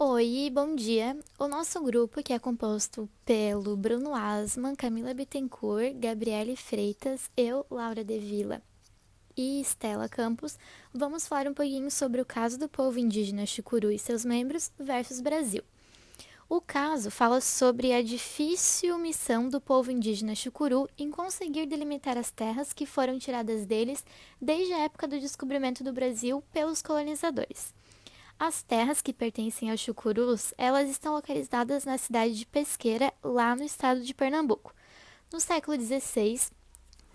Oi, bom dia. O nosso grupo, que é composto pelo Bruno Asman, Camila Bittencourt, Gabriele Freitas, eu, Laura De Villa e Estela Campos, vamos falar um pouquinho sobre o caso do povo indígena Chucuru e seus membros versus Brasil. O caso fala sobre a difícil missão do povo indígena Chucuru em conseguir delimitar as terras que foram tiradas deles desde a época do descobrimento do Brasil pelos colonizadores. As terras que pertencem aos Chucurus, elas estão localizadas na cidade de Pesqueira, lá no estado de Pernambuco. No século XVI,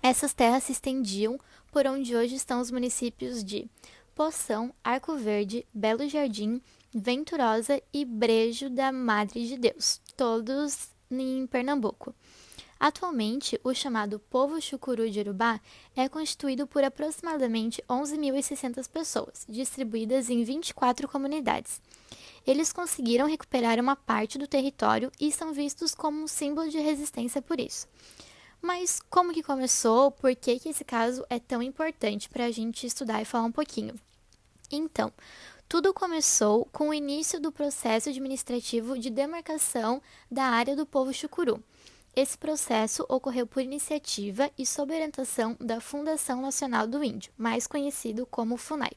essas terras se estendiam por onde hoje estão os municípios de Poção, Arco Verde, Belo Jardim, Venturosa e Brejo da Madre de Deus, todos em Pernambuco. Atualmente, o chamado Povo Chucuru de Urubá é constituído por aproximadamente 11.600 pessoas, distribuídas em 24 comunidades. Eles conseguiram recuperar uma parte do território e são vistos como um símbolo de resistência por isso. Mas como que começou? Por que esse caso é tão importante para a gente estudar e falar um pouquinho? Então, tudo começou com o início do processo administrativo de demarcação da área do povo chucuru. Esse processo ocorreu por iniciativa e sob orientação da Fundação Nacional do Índio, mais conhecido como FUNAI.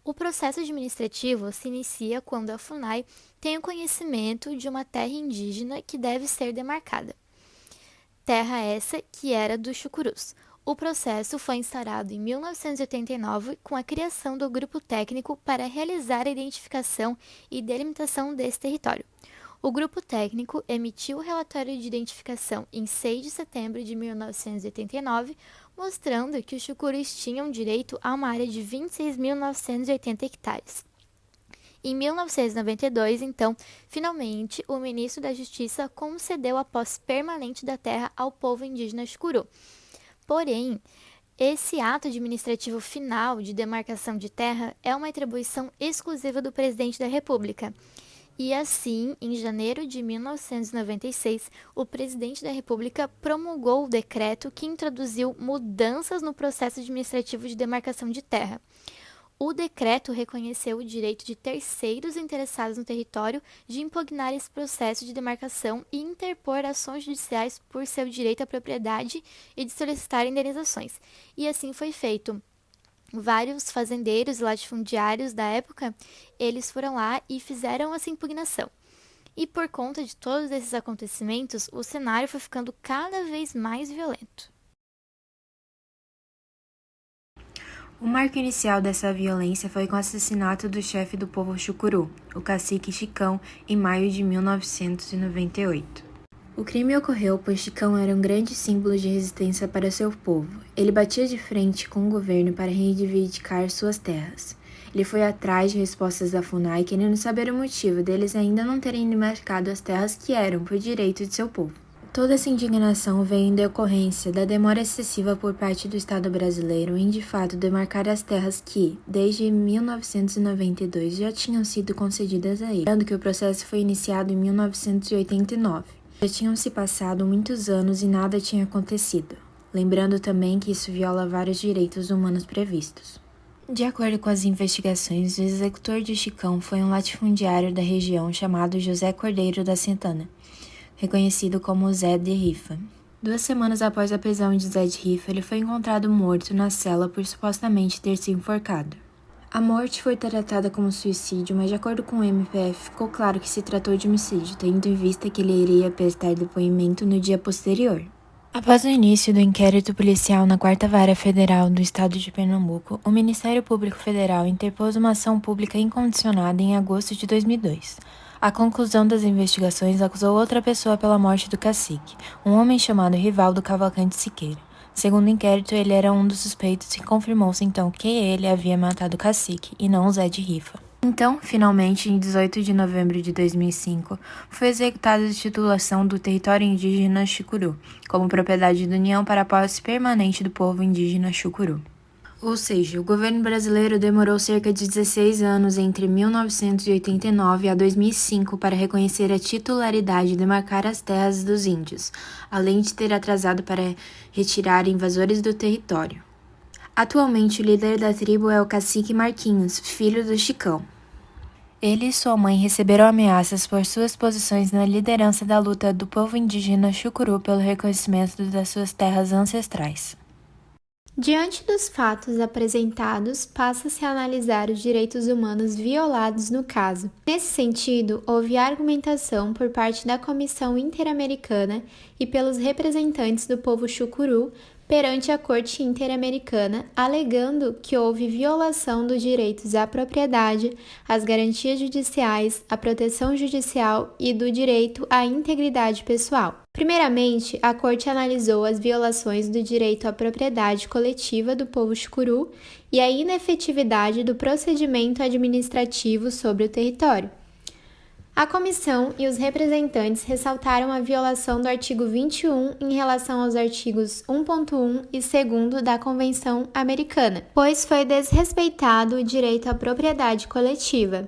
O processo administrativo se inicia quando a FUNAI tem o conhecimento de uma terra indígena que deve ser demarcada. Terra essa que era dos Chucurus. O processo foi instaurado em 1989 com a criação do grupo técnico para realizar a identificação e delimitação desse território. O grupo técnico emitiu o relatório de identificação em 6 de setembro de 1989, mostrando que os chucurus tinham direito a uma área de 26.980 hectares. Em 1992, então, finalmente, o ministro da Justiça concedeu a posse permanente da terra ao povo indígena chucuru. Porém, esse ato administrativo final de demarcação de terra é uma atribuição exclusiva do presidente da República. E assim, em janeiro de 1996, o presidente da República promulgou o decreto que introduziu mudanças no processo administrativo de demarcação de terra. O decreto reconheceu o direito de terceiros interessados no território de impugnar esse processo de demarcação e interpor ações judiciais por seu direito à propriedade e de solicitar indenizações. E assim foi feito. Vários fazendeiros e latifundiários da época, eles foram lá e fizeram essa impugnação. E por conta de todos esses acontecimentos, o cenário foi ficando cada vez mais violento. O marco inicial dessa violência foi com o assassinato do chefe do povo Chucuru, o cacique Chicão, em maio de 1998. O crime ocorreu pois Chicão era um grande símbolo de resistência para seu povo. Ele batia de frente com o governo para reivindicar suas terras. Ele foi atrás de respostas da FUNAI, querendo saber o motivo deles ainda não terem demarcado as terras que eram por direito de seu povo. Toda essa indignação veio em decorrência da demora excessiva por parte do Estado brasileiro em, de fato, demarcar as terras que, desde 1992, já tinham sido concedidas a ele, lembrando que o processo foi iniciado em 1989. Já tinham se passado muitos anos e nada tinha acontecido, lembrando também que isso viola vários direitos humanos previstos. De acordo com as investigações, o executor de Chicão foi um latifundiário da região chamado José Cordeiro da Santana, reconhecido como Zé de Rifa. 2 semanas após a prisão de Zé de Rifa, ele foi encontrado morto na cela por supostamente ter se enforcado. A morte foi tratada como suicídio, mas de acordo com o MPF, ficou claro que se tratou de homicídio, tendo em vista que ele iria prestar depoimento no dia posterior. Após o início do inquérito policial na 4ª Vara Federal do Estado de Pernambuco, o Ministério Público Federal interpôs uma ação pública incondicionada em agosto de 2002. A conclusão das investigações acusou outra pessoa pela morte do cacique, um homem chamado Rivaldo Cavalcante Siqueira. Segundo o inquérito, ele era um dos suspeitos e confirmou-se então que ele havia matado o cacique e não o Zé de Rifa. Então, finalmente, em 18 de novembro de 2005, foi executada a titulação do território indígena Chucuru, como propriedade da União para a posse permanente do povo indígena Chucuru. Ou seja, o governo brasileiro demorou cerca de 16 anos entre 1989 a 2005 para reconhecer a titularidade e demarcar as terras dos índios, além de ter atrasado para retirar invasores do território. Atualmente, o líder da tribo é o cacique Marquinhos, filho do Chicão. Ele e sua mãe receberam ameaças por suas posições na liderança da luta do povo indígena Chucuru pelo reconhecimento das suas terras ancestrais. Diante dos fatos apresentados, passa-se a analisar os direitos humanos violados no caso. Nesse sentido, houve argumentação por parte da Comissão Interamericana e pelos representantes do povo chucuru perante a Corte Interamericana, alegando que houve violação dos direitos à propriedade, às garantias judiciais, à proteção judicial e do direito à integridade pessoal. Primeiramente, a Corte analisou as violações do direito à propriedade coletiva do povo chucuru e a inefetividade do procedimento administrativo sobre o território. A comissão e os representantes ressaltaram a violação do artigo 21 em relação aos artigos 1.1 e 2º da Convenção Americana, pois foi desrespeitado o direito à propriedade coletiva.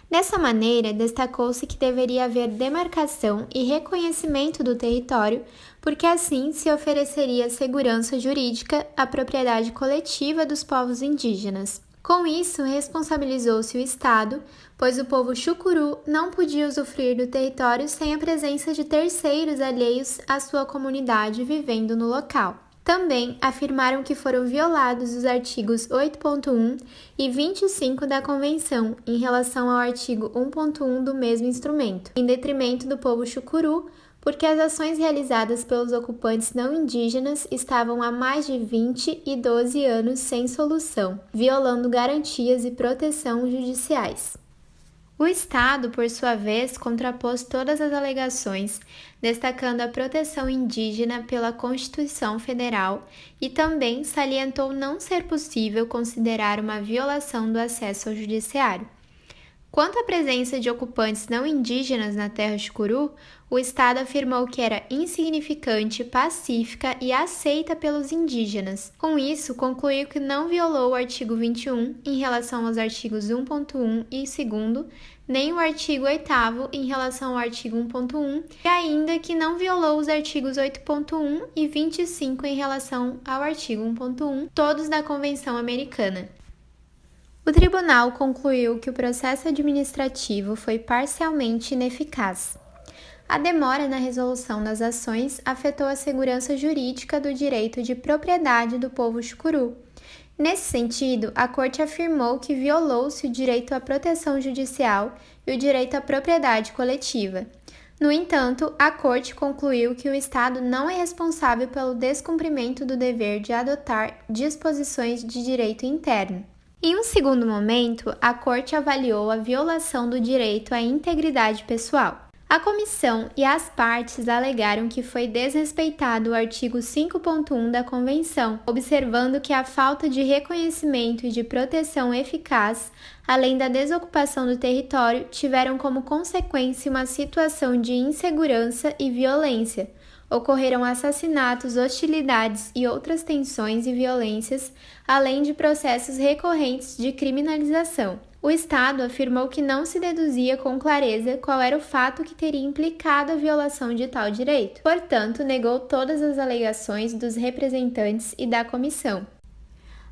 Dessa maneira, destacou-se que deveria haver demarcação e reconhecimento do território, porque assim se ofereceria segurança jurídica à propriedade coletiva dos povos indígenas. Com isso, responsabilizou-se o Estado, pois o povo chucuru não podia usufruir do território sem a presença de terceiros alheios à sua comunidade vivendo no local. Também afirmaram que foram violados os artigos 8.1 e 25 da Convenção em relação ao artigo 1.1 do mesmo instrumento, em detrimento do povo chucuru, porque as ações realizadas pelos ocupantes não indígenas estavam há mais de 20 e 12 anos sem solução, violando garantias e proteção judiciais. O Estado, por sua vez, contrapôs todas as alegações, destacando a proteção indígena pela Constituição Federal e também salientou não ser possível considerar uma violação do acesso ao judiciário. Quanto à presença de ocupantes não indígenas na terra chucuru, o Estado afirmou que era insignificante, pacífica e aceita pelos indígenas. Com isso, concluiu que não violou o artigo 21 em relação aos artigos 1.1 e 2º, nem o artigo 8º em relação ao artigo 1.1, e ainda que não violou os artigos 8.1 e 25 em relação ao artigo 1.1, todos da Convenção Americana. O tribunal concluiu que o processo administrativo foi parcialmente ineficaz. A demora na resolução das ações afetou a segurança jurídica do direito de propriedade do povo chucuru. Nesse sentido, a Corte afirmou que violou-se o direito à proteção judicial e o direito à propriedade coletiva. No entanto, a Corte concluiu que o Estado não é responsável pelo descumprimento do dever de adotar disposições de direito interno. Em um segundo momento, a Corte avaliou a violação do direito à integridade pessoal. A comissão e as partes alegaram que foi desrespeitado o artigo 5.1 da Convenção, observando que a falta de reconhecimento e de proteção eficaz, além da desocupação do território, tiveram como consequência uma situação de insegurança e violência. Ocorreram assassinatos, hostilidades e outras tensões e violências, além de processos recorrentes de criminalização. O Estado afirmou que não se deduzia com clareza qual era o fato que teria implicado a violação de tal direito. Portanto, negou todas as alegações dos representantes e da comissão.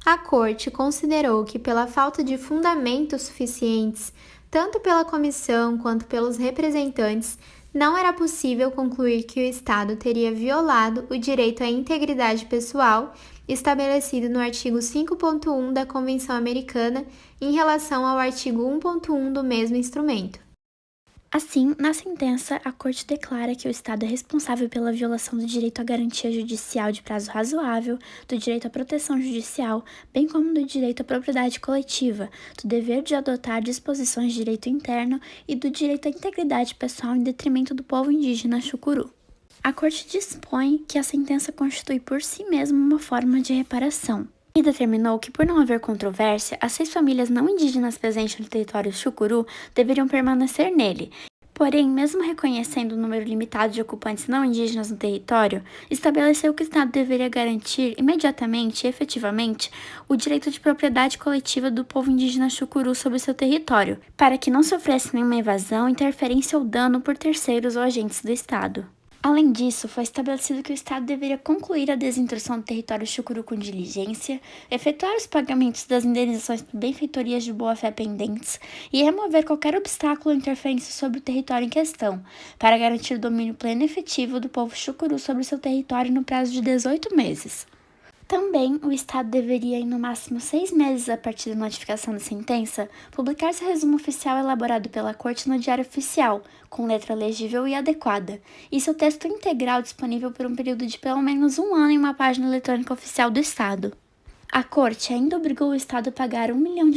A Corte considerou que, pela falta de fundamentos suficientes, tanto pela comissão quanto pelos representantes, não era possível concluir que o Estado teria violado o direito à integridade pessoal estabelecido no artigo 5.1 da Convenção Americana em relação ao artigo 1.1 do mesmo instrumento. Assim, na sentença, a Corte declara que o Estado é responsável pela violação do direito à garantia judicial de prazo razoável, do direito à proteção judicial, bem como do direito à propriedade coletiva, do dever de adotar disposições de direito interno e do direito à integridade pessoal em detrimento do povo indígena chucuru. A Corte dispõe que a sentença constitui por si mesma uma forma de reparação. E determinou que, por não haver controvérsia, as 6 famílias não indígenas presentes no território chucuru deveriam permanecer nele. Porém, mesmo reconhecendo o número limitado de ocupantes não indígenas no território, estabeleceu que o Estado deveria garantir imediatamente e efetivamente o direito de propriedade coletiva do povo indígena chucuru sobre seu território, para que não sofresse nenhuma invasão, interferência ou dano por terceiros ou agentes do Estado. Além disso, foi estabelecido que o Estado deveria concluir a desintrução do território chucuru com diligência, efetuar os pagamentos das indenizações por benfeitorias de boa-fé pendentes e remover qualquer obstáculo ou interferência sobre o território em questão, para garantir o domínio pleno e efetivo do povo chucuru sobre seu território no prazo de 18 meses. Também, o Estado deveria, em no máximo 6 meses a partir da notificação da sentença, publicar seu resumo oficial elaborado pela Corte no Diário Oficial, com letra legível e adequada, e seu texto integral disponível por um período de pelo menos um ano em uma página eletrônica oficial do Estado. A Corte ainda obrigou o Estado a pagar US$ 1 milhão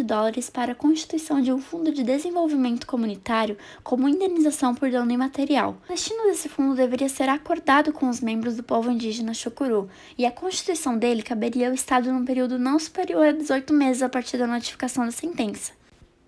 para a constituição de um fundo de desenvolvimento comunitário como indenização por dano imaterial. O destino desse fundo deveria ser acordado com os membros do povo indígena Chocuru, e a constituição dele caberia ao Estado num período não superior a 18 meses a partir da notificação da sentença.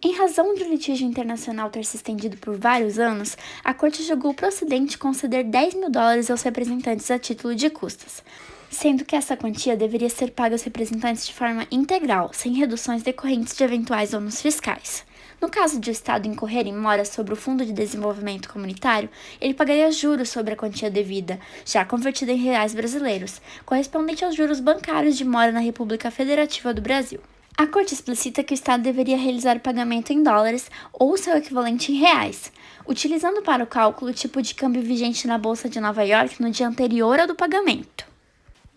Em razão de o litígio internacional ter se estendido por vários anos, a Corte julgou procedente conceder US$ 10 mil aos representantes a título de custas, sendo que essa quantia deveria ser paga aos representantes de forma integral, sem reduções decorrentes de eventuais ônus fiscais. No caso de o Estado incorrer em mora sobre o Fundo de Desenvolvimento Comunitário, ele pagaria juros sobre a quantia devida, já convertida em reais brasileiros, correspondente aos juros bancários de mora na República Federativa do Brasil. A Corte explicita que o Estado deveria realizar o pagamento em dólares ou seu equivalente em reais, utilizando para o cálculo o tipo de câmbio vigente na Bolsa de Nova York no dia anterior ao do pagamento.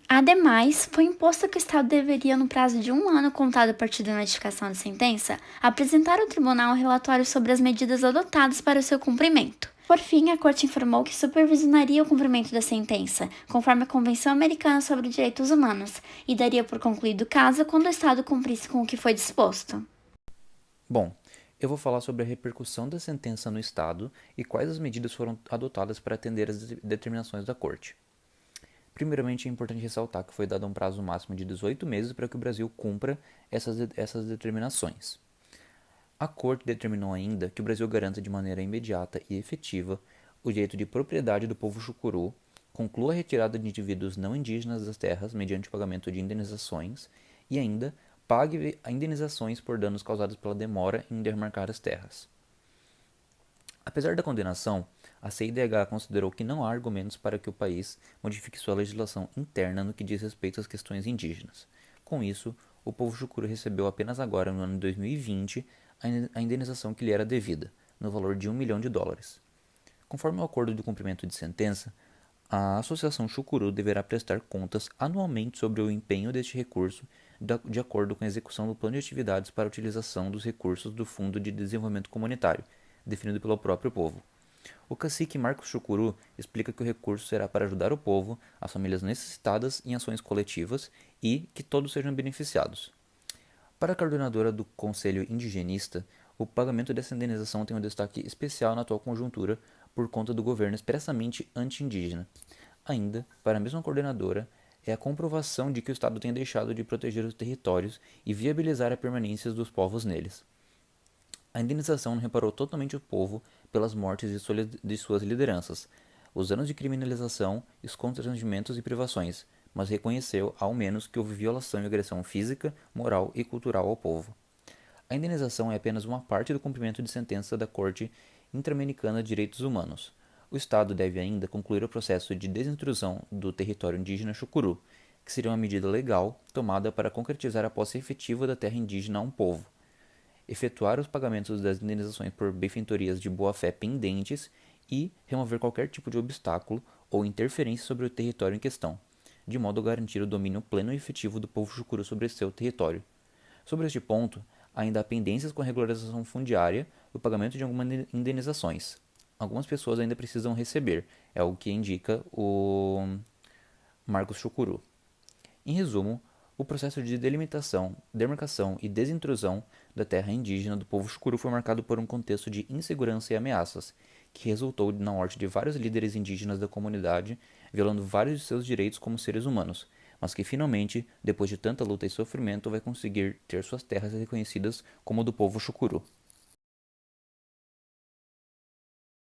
Ademais, foi imposto que o Estado deveria, no prazo de um ano contado a partir da notificação da sentença, apresentar ao tribunal um relatório sobre as medidas adotadas para o seu cumprimento. Por fim, a Corte informou que supervisionaria o cumprimento da sentença, conforme a Convenção Americana sobre Direitos Humanos, e daria por concluído o caso quando o Estado cumprisse com o que foi disposto. Bom, eu vou falar sobre a repercussão da sentença no Estado e quais as medidas foram adotadas para atender às determinações da Corte. Primeiramente, é importante ressaltar que foi dado um prazo máximo de 18 meses para que o Brasil cumpra essas determinações. A Corte determinou ainda que o Brasil garanta de maneira imediata e efetiva o direito de propriedade do povo chucuru, conclua a retirada de indivíduos não indígenas das terras mediante o pagamento de indenizações e ainda pague indenizações por danos causados pela demora em demarcar as terras. Apesar da condenação, a CIDH considerou que não há argumentos para que o país modifique sua legislação interna no que diz respeito às questões indígenas. Com isso, o povo chucuru recebeu apenas agora, no ano de 2020, a indenização que lhe era devida, no valor de US$ 1 milhão. Conforme o acordo de cumprimento de sentença, a Associação Chucuru deverá prestar contas anualmente sobre o empenho deste recurso, de acordo com a execução do plano de atividades para a utilização dos recursos do Fundo de Desenvolvimento Comunitário, definido pelo próprio povo. O cacique Marcos Chucuru explica que o recurso será para ajudar o povo, as famílias necessitadas em ações coletivas e que todos sejam beneficiados. Para a coordenadora do Conselho Indigenista, o pagamento dessa indenização tem um destaque especial na atual conjuntura por conta do governo expressamente anti-indígena. Ainda, para a mesma coordenadora, é a comprovação de que o Estado tem deixado de proteger os territórios e viabilizar a permanência dos povos neles. A indenização não reparou totalmente o povo pelas mortes de suas lideranças, os anos de criminalização, os constrangimentos e privações, mas reconheceu, ao menos, que houve violação e agressão física, moral e cultural ao povo. A indenização é apenas uma parte do cumprimento de sentença da Corte Interamericana de Direitos Humanos. O Estado deve ainda concluir o processo de desintrusão do território indígena Chucuru, que seria uma medida legal tomada para concretizar a posse efetiva da terra indígena a um povo, efetuar os pagamentos das indenizações por benfeitorias de boa-fé pendentes e remover qualquer tipo de obstáculo ou interferência sobre o território em questão, de modo a garantir o domínio pleno e efetivo do povo chucuru sobre seu território. Sobre este ponto, ainda há pendências com a regularização fundiária e o pagamento de algumas indenizações. Algumas pessoas ainda precisam receber, é o que indica o Marcos Chucuru. Em resumo, o processo de delimitação, demarcação e desintrusão da terra indígena do povo chucuru foi marcado por um contexto de insegurança e ameaças, que resultou na morte de vários líderes indígenas da comunidade, violando vários de seus direitos como seres humanos, mas que finalmente, depois de tanta luta e sofrimento, vai conseguir ter suas terras reconhecidas como do povo chucuru.